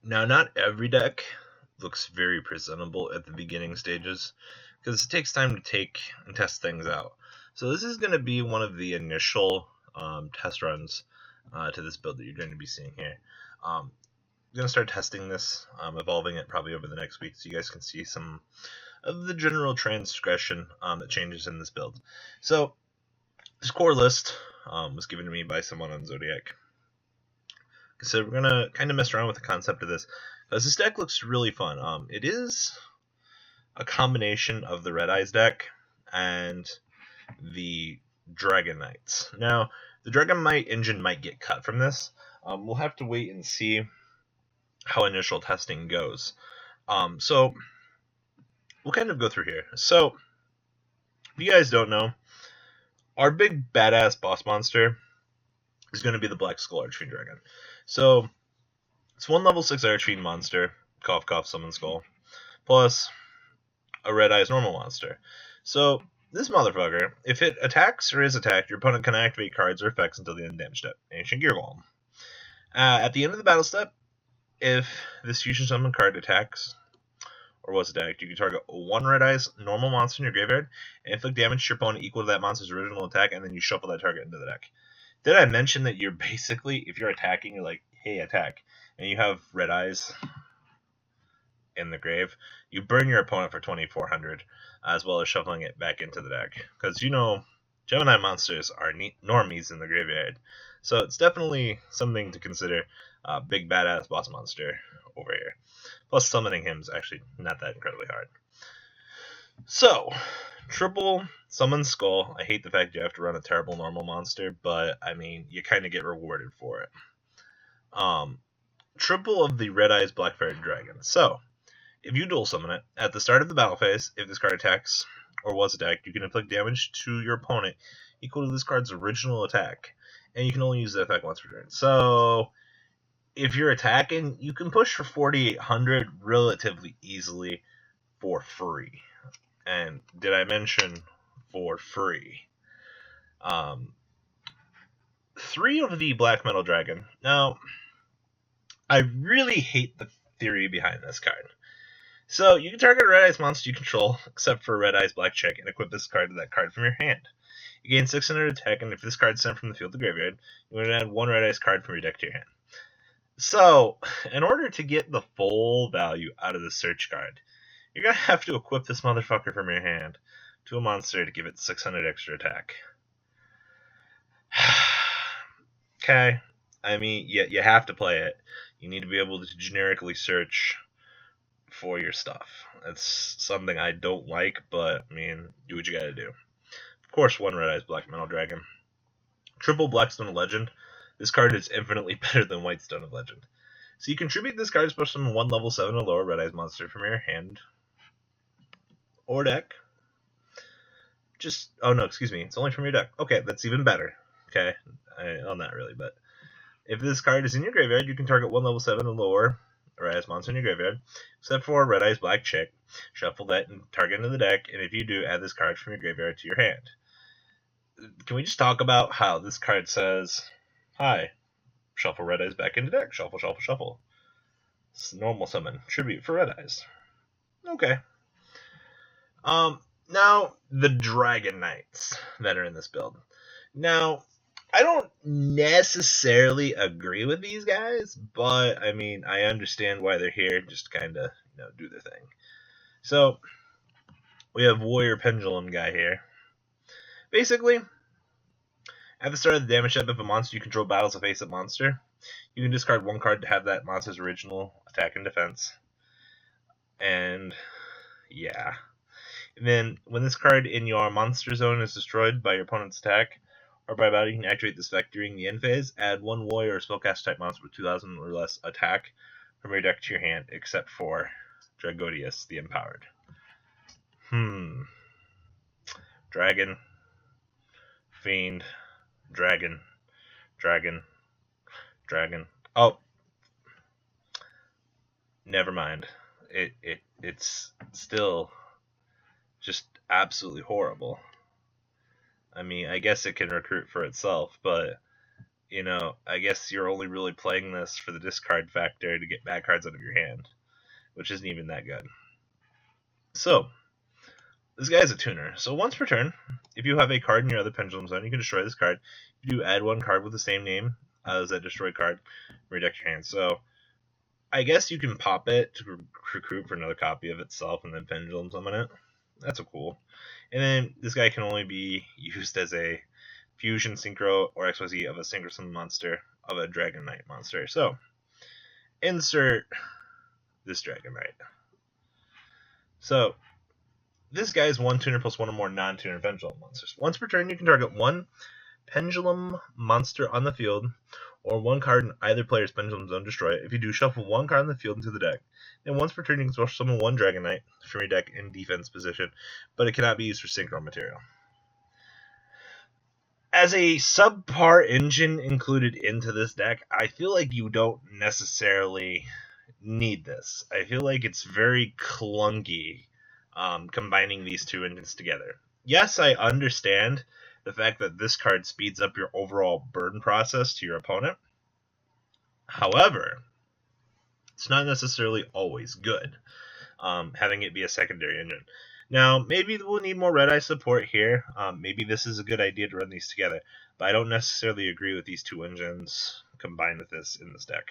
Now, not every deck looks very presentable at the beginning stages, because it takes time to take and test things out. So this is going to be one of the initial test runs to this build that you're going to be seeing here. I'm going to start testing this, evolving it probably over the next week, so you guys can see some of the general transgression that changes in this build. So this core list was given to me by someone on Zodiac. So we're going to kind of mess around with the concept of this, because this deck looks really fun. It is a combination of the Red Eyes deck and the Dragon Knights. Now, the Dragon Knight engine might get cut from this. We'll have to wait and see how initial testing goes. So we'll kind of go through here. So, if you guys don't know, our big badass boss monster is going to be the Black Skull Archfiend Dragon. So, it's one level 6 Archfiend monster, cough cough summon skull, plus a Red Eyes normal monster. So, this motherfucker, if it attacks or is attacked, your opponent can activate cards or effects until the end of the damage step. Ancient Gear Golem. At the end of the battle step, if this fusion summon card attacks or was attacked, you can target one Red Eyes normal monster in your graveyard and inflict damage to your opponent equal to that monster's original attack, and then you shuffle that target into the deck. Did I mention that you're basically, if you're attacking, you're like, hey, attack, and you have Red Eyes in the grave, you burn your opponent for 2,400, as well as shuffling it back into the deck. Because, you know, Gemini monsters are normies in the graveyard. So it's definitely something to consider. Big badass boss monster over here. Plus summoning him is actually not that incredibly hard. So, triple summon skull. I hate the fact you have to run a terrible normal monster, but I mean, you kind of get rewarded for it. Triple of the Red Eyes Black Fairy Dragon. So, if you dual summon it, at the start of the battle phase, if this card attacks or was attacked, you can inflict damage to your opponent equal to this card's original attack. And you can only use the effect once per turn. So, if you're attacking, you can push for 4,800 relatively easily for free. And did I mention for free? 3 of the Black Metal Dragon. Now, I really hate the theory behind this card. So, you can target a Red Eyes monster you control, except for a Red Eyes Black Chick, and equip this card to that card from your hand. You gain 600 attack, and if this card is sent from the field to graveyard, you want to add 1 Red Eyes card from your deck to your hand. So, in order to get the full value out of the search card, you're going to have to equip this motherfucker from your hand to a monster to give it 600 extra attack. Okay, I mean, you have to play it. You need to be able to generically search for your stuff. That's something I don't like, but, I mean, do what you gotta do. Of course, 1 Red Eyes Black Metal Dragon. Triple Blackstone of Legend. This card is infinitely better than Whitestone of Legend. So you contribute this card to push summon 1 level 7 or lower Red Eyes monster from your hand or deck. It's only from your deck. Okay, that's even better. Okay, well, not really, but if this card is in your graveyard, you can target 1 level 7 or lower Red Eyes monster in your graveyard, except for Red Eyes Black Chick. Shuffle that and target into the deck, and if you do, add this card from your graveyard to your hand. Can we just talk about how this card says, hi, shuffle Red Eyes back into deck, shuffle, shuffle, shuffle. It's normal summon, tribute for Red Eyes. Okay. Now, the Dragon Knights that are in this build. Now, I don't necessarily agree with these guys, but, I mean, I understand why they're here, just kind of, do their thing. So, we have Warrior Pendulum guy here. Basically, at the start of the damage step, if a monster you control battles a face-up monster, you can discard 1 card to have that monster's original attack and defense. And, yeah. And then, when this card in your monster zone is destroyed by your opponent's attack, or by battle, you can activate this effect during the end phase. Add 1 warrior or spellcast type monster with 2,000 or less attack from your deck to your hand, except for Dragodius the Empowered. Dragon. Fiend. Dragon. Oh. Never mind. It's still just absolutely horrible. I mean, I guess it can recruit for itself, but I guess you're only really playing this for the discard factor to get bad cards out of your hand, which isn't even that good. So, this guy is a tuner. So once per turn, if you have a card in your other Pendulum Zone, you can destroy this card. You do add one card with the same name as that destroyed card from your deck to your hand. So I guess you can pop it to recruit for another copy of itself and then Pendulum Summon it. That's a cool. And then this guy can only be used as a fusion, synchro, or XYZ of a synchro summon monster of a Dragon Knight monster. So insert this Dragon Knight. So this guy is one tuner plus one or more non-tuner Pendulum monsters. Once per turn, you can target one Pendulum monster on the field, or one card in either player's Pendulum Zone, destroy it. If you do, shuffle one card on the field into the deck. And once per turn, you can special summon one Dragon Knight from your deck in defense position, but it cannot be used for synchro material. As a subpar engine included into this deck, I feel like you don't necessarily need this. I feel like it's very clunky combining these two engines together. Yes, I understand the fact that this card speeds up your overall burn process to your opponent. However, it's not necessarily always good, having it be a secondary engine. Now, maybe we'll need more Red Eye support here. Maybe this is a good idea to run these together, but I don't necessarily agree with these two engines combined with this in this deck.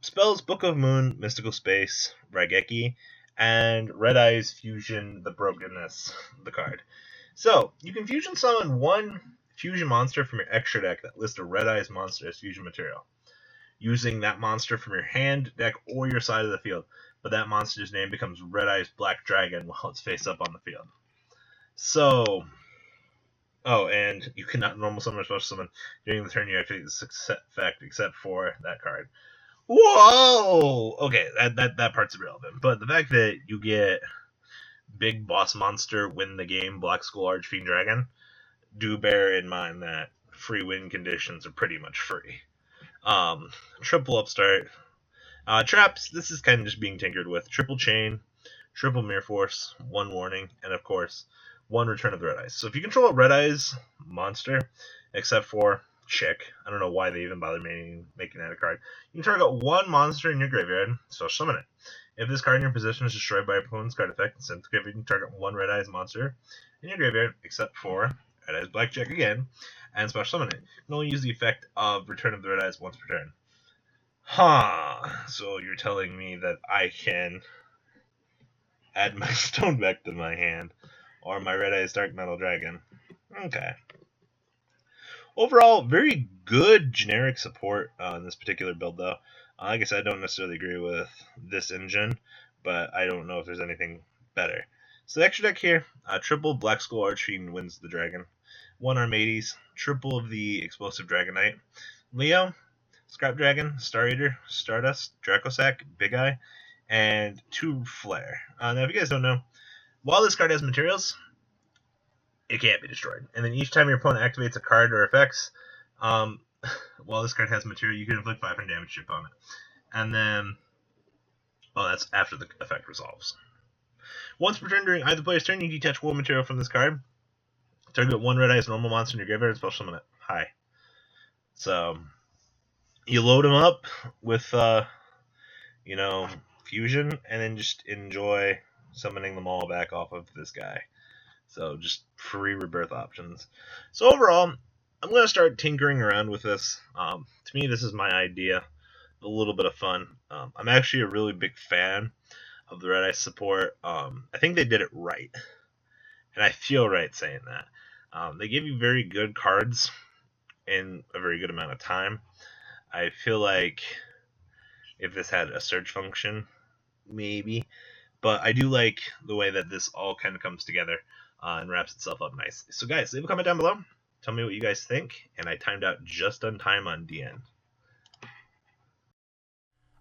Spells Book of Moon, Mystical Space, Raigeki, and Red Eye's Fusion, the Brokenness, the card. So, you can fusion summon one fusion monster from your extra deck that lists a Red Eye's monster as fusion material, using that monster from your hand, deck, or your side of the field, but that monster's name becomes Red Eye's Black Dragon while it's face up on the field. So, and you cannot normal summon or special summon during the turn you activate this effect except for that card. Whoa! Okay, that part's irrelevant, but the fact that you get big boss monster win the game, Black Skull Archfiend Dragon, do bear in mind that free win conditions are pretty much free. Triple Upstart. Traps, this is kind of just being tinkered with. Triple Chain, Triple Mirror Force, one Warning, and of course, one Return of the Red Eyes. So if you control a Red Eyes monster, except for Chick, I don't know why they even bother making that a card, you can target one monster in your graveyard, so summon it. If this card in your position is destroyed by your opponent's card effect, and sent to graveyard, you can target one Red Eyes monster in your graveyard, except for Red Eyes Blackjack again, and special summon it. You can only use the effect of Return of the Red Eyes once per turn. So you're telling me that I can add my stone back to my hand, or my Red Eyes Dark Metal Dragon. Okay. Overall, very good generic support in this particular build, though. Like I said, I don't necessarily agree with this engine, but I don't know if there's anything better. So the extra deck here, triple Black Skull Archfiend wins the Dragon, one Armades, triple of the Explosive Dragon Knight, Leo, Scrap Dragon, Star Eater, Stardust, Dracosac, Big Eye, and two Flare. Now, if you guys don't know, while this card has materials, it can't be destroyed. And then each time your opponent activates a card or effects, while this card has material, you can inflict 500 damage to your opponent. And then, that's after the effect resolves. Once per turn during either player's turn, you detach one material from this card. Target one Red Eyes normal monster in your graveyard and special summon it. Hi. So, you load them up with, fusion, and then just enjoy summoning them all back off of this guy. So, just free rebirth options. So, overall, I'm going to start tinkering around with this. To me, this is my idea. A little bit of fun. I'm actually a really big fan of the Red Eye support. I think they did it right. And I feel right saying that. They give you very good cards in a very good amount of time. I feel like if this had a search function, maybe. But I do like the way that this all kind of comes together and wraps itself up nicely. So guys, leave a comment down below. Tell me what you guys think. And I timed out just on time on DN.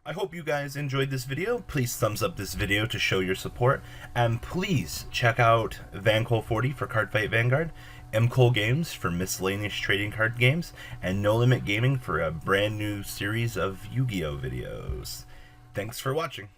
I hope you guys enjoyed this video. Please thumbs up this video to show your support. And please check out Vanguard for Cardfight Vanguard, MKohl Games for miscellaneous trading card games, and No Limit Gaming for a brand new series of Yu-Gi-Oh videos. Thanks for watching.